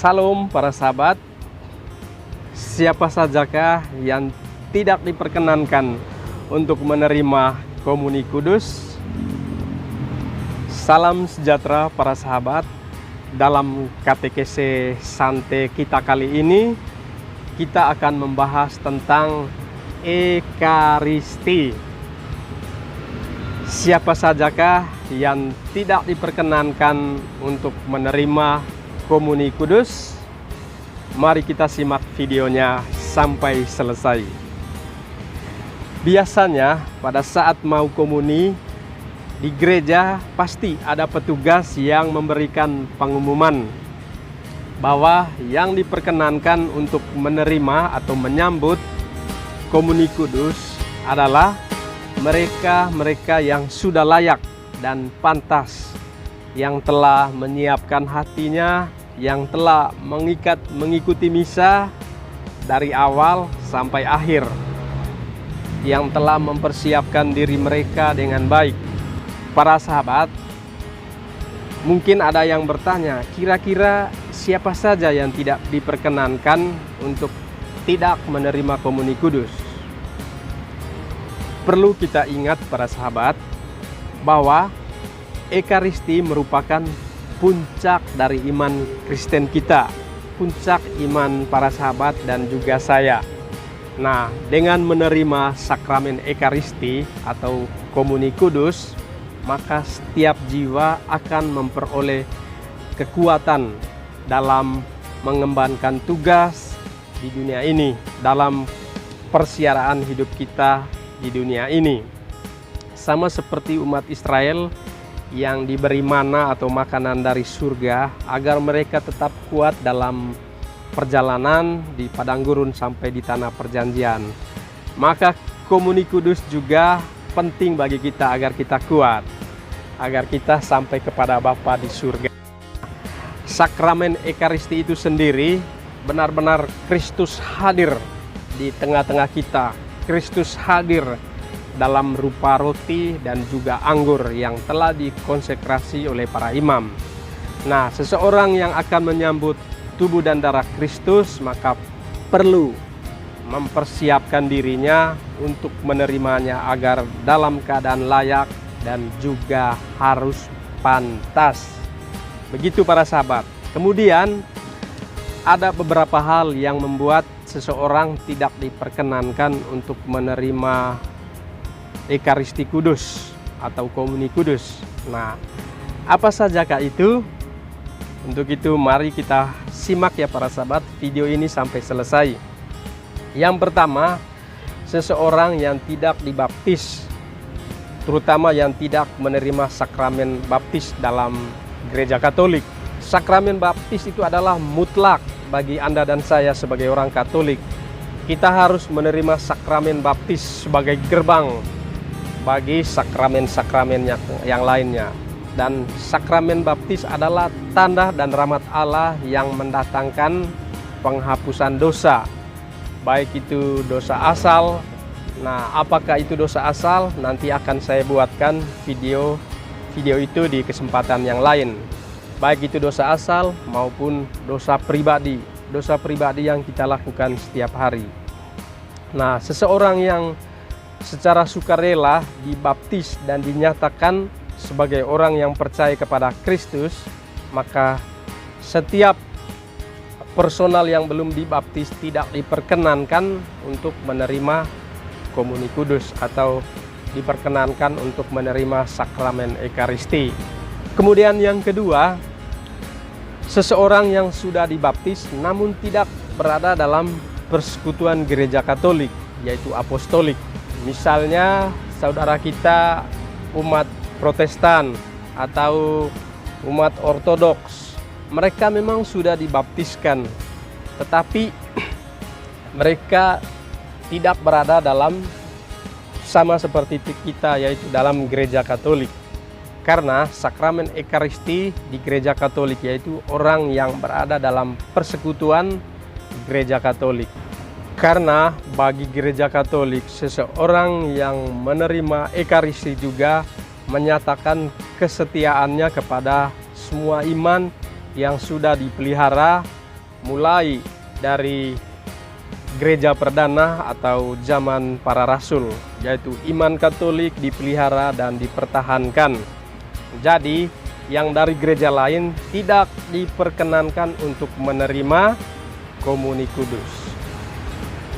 Salam para sahabat. Siapa sajakah yang tidak diperkenankan untuk menerima komuni kudus? Salam sejahtera para sahabat. Dalam katekese santai kita kali ini, kita akan membahas tentang Ekaristi. Siapa sajakah yang tidak diperkenankan untuk menerima komuni kudus? Mari kita simak videonya sampai selesai. Biasanya pada saat mau komuni di gereja pasti ada petugas yang memberikan pengumuman bahwa yang diperkenankan untuk menerima atau menyambut komuni kudus adalah mereka yang sudah layak dan pantas, yang telah menyiapkan hatinya, yang telah mengikuti misa dari awal sampai akhir, yang telah mempersiapkan diri mereka dengan baik. Para sahabat, mungkin ada yang bertanya, kira-kira siapa saja yang tidak diperkenankan untuk tidak menerima komuni kudus? Perlu kita ingat para sahabat bahwa Ekaristi merupakan puncak dari iman Kristen kita, puncak iman para sahabat dan juga saya. Nah, dengan menerima sakramen Ekaristi atau komuni kudus, maka setiap jiwa akan memperoleh kekuatan dalam mengembankan tugas di dunia ini, dalam persiaraan hidup kita di dunia ini. Sama seperti umat Israel yang diberi mana atau makanan dari surga agar mereka tetap kuat dalam perjalanan di padang gurun sampai di tanah perjanjian. Maka komuni kudus juga penting bagi kita agar kita kuat, agar kita sampai kepada Bapa di surga. Sakramen Ekaristi itu sendiri benar-benar Kristus hadir di tengah-tengah kita. Kristus hadir dalam rupa roti dan juga anggur yang telah dikonsekrasi oleh para imam. Nah, seseorang yang akan menyambut tubuh dan darah Kristus maka perlu mempersiapkan dirinya untuk menerimanya agar dalam keadaan layak dan juga harus pantas. Begitu para sahabat. Kemudian ada beberapa hal yang membuat seseorang tidak diperkenankan untuk menerima Ekaristi kudus atau komuni kudus. Nah, apa sajakah itu? Untuk itu mari kita simak ya para sahabat video ini sampai selesai. Yang pertama, seseorang yang tidak dibaptis, terutama yang tidak menerima sakramen baptis dalam gereja Katolik. Sakramen baptis itu adalah mutlak bagi Anda dan saya sebagai orang Katolik. Kita harus menerima sakramen baptis sebagai gerbang bagi sakramen-sakramen yang lainnya. Dan sakramen baptis adalah tanda dan rahmat Allah yang mendatangkan penghapusan dosa, baik itu dosa asal. Nah, apakah itu dosa asal? Nanti akan saya buatkan video itu di kesempatan yang lain. Baik itu dosa asal maupun dosa pribadi yang kita lakukan setiap hari. Nah, seseorang yang secara sukarela dibaptis dan dinyatakan sebagai orang yang percaya kepada Kristus, maka setiap personal yang belum dibaptis tidak diperkenankan untuk menerima komuni kudus atau diperkenankan untuk menerima sakramen Ekaristi. Kemudian yang kedua, seseorang yang sudah dibaptis namun tidak berada dalam persekutuan gereja Katolik, yaitu apostolik. Misalnya saudara kita umat Protestan atau umat Ortodoks, mereka memang sudah dibaptiskan, tetapi mereka tidak berada dalam sama seperti kita, yaitu dalam gereja Katolik. Karena sakramen Ekaristi di gereja Katolik yaitu orang yang berada dalam persekutuan gereja Katolik. Karena bagi gereja Katolik, seseorang yang menerima Ekaristi juga menyatakan kesetiaannya kepada semua iman yang sudah dipelihara mulai dari gereja perdana atau zaman para rasul, yaitu iman Katolik dipelihara dan dipertahankan. Jadi yang dari gereja lain tidak diperkenankan untuk menerima komuni kudus.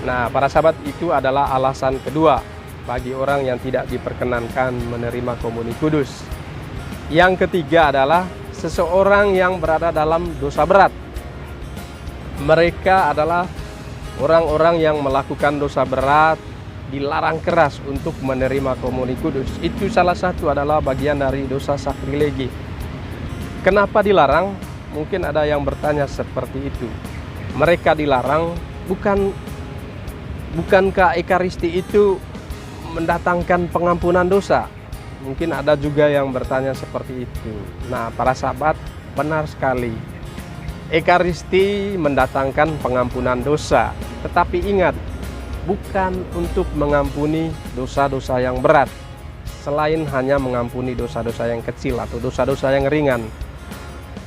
Nah, para sahabat, itu adalah alasan kedua bagi orang yang tidak diperkenankan menerima komuni kudus. Yang ketiga adalah seseorang yang berada dalam dosa berat. Mereka adalah orang-orang yang melakukan dosa berat, dilarang keras untuk menerima komuni kudus. Itu salah satu adalah bagian dari dosa sakrilegi. Kenapa dilarang? Mungkin ada yang bertanya seperti itu. Mereka dilarang bukankah Ekaristi itu mendatangkan pengampunan dosa? Mungkin ada juga yang bertanya seperti itu. Nah, para sahabat, benar sekali. Ekaristi mendatangkan pengampunan dosa. Tetapi ingat, bukan untuk mengampuni dosa-dosa yang berat. Selain hanya mengampuni dosa-dosa yang kecil atau dosa-dosa yang ringan.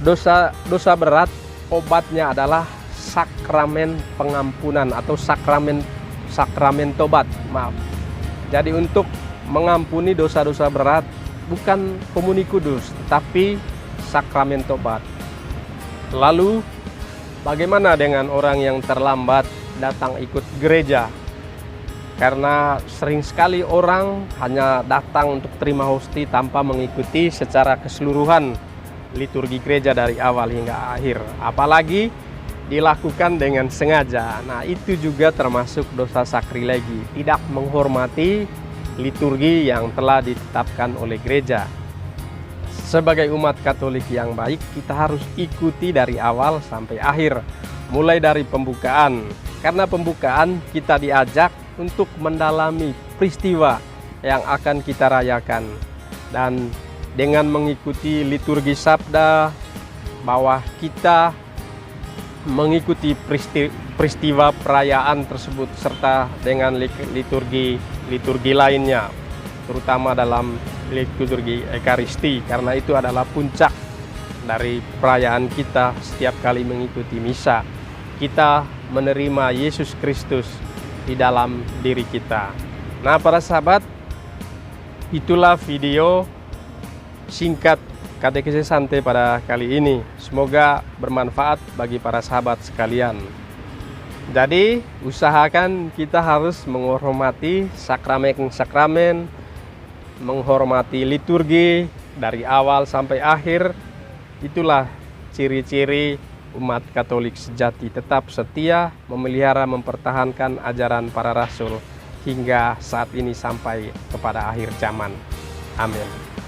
Dosa berat, obatnya adalah sakramen pengampunan atau sakramen tobat. Maaf. Jadi untuk mengampuni dosa-dosa berat bukan komuni kudus, tetapi sakramen tobat. Lalu bagaimana dengan orang yang terlambat datang ikut gereja? Karena sering sekali orang hanya datang untuk terima hosti tanpa mengikuti secara keseluruhan liturgi gereja dari awal hingga akhir. Apalagi dilakukan dengan sengaja. Nah, itu juga termasuk dosa sakrilegi, tidak menghormati liturgi yang telah ditetapkan oleh gereja. Sebagai umat Katolik yang baik, kita harus ikuti dari awal sampai akhir, mulai dari pembukaan. Karena pembukaan kita diajak untuk mendalami peristiwa yang akan kita rayakan. Dan dengan mengikuti liturgi sabda, bahwa kita mengikuti peristiwa perayaan tersebut serta dengan liturgi lainnya, terutama dalam liturgi Ekaristi, karena itu adalah puncak dari perayaan kita. Setiap kali mengikuti misa, kita menerima Yesus Kristus di dalam diri kita. Nah, para sahabat, itulah video singkat katekesi santai pada kali ini. Semoga bermanfaat bagi para sahabat sekalian. Jadi, usahakan kita harus menghormati sakramen-sakramen, menghormati liturgi dari awal sampai akhir. Itulah ciri-ciri umat Katolik sejati, tetap setia, memelihara, mempertahankan ajaran para rasul hingga saat ini sampai kepada akhir zaman. Amin.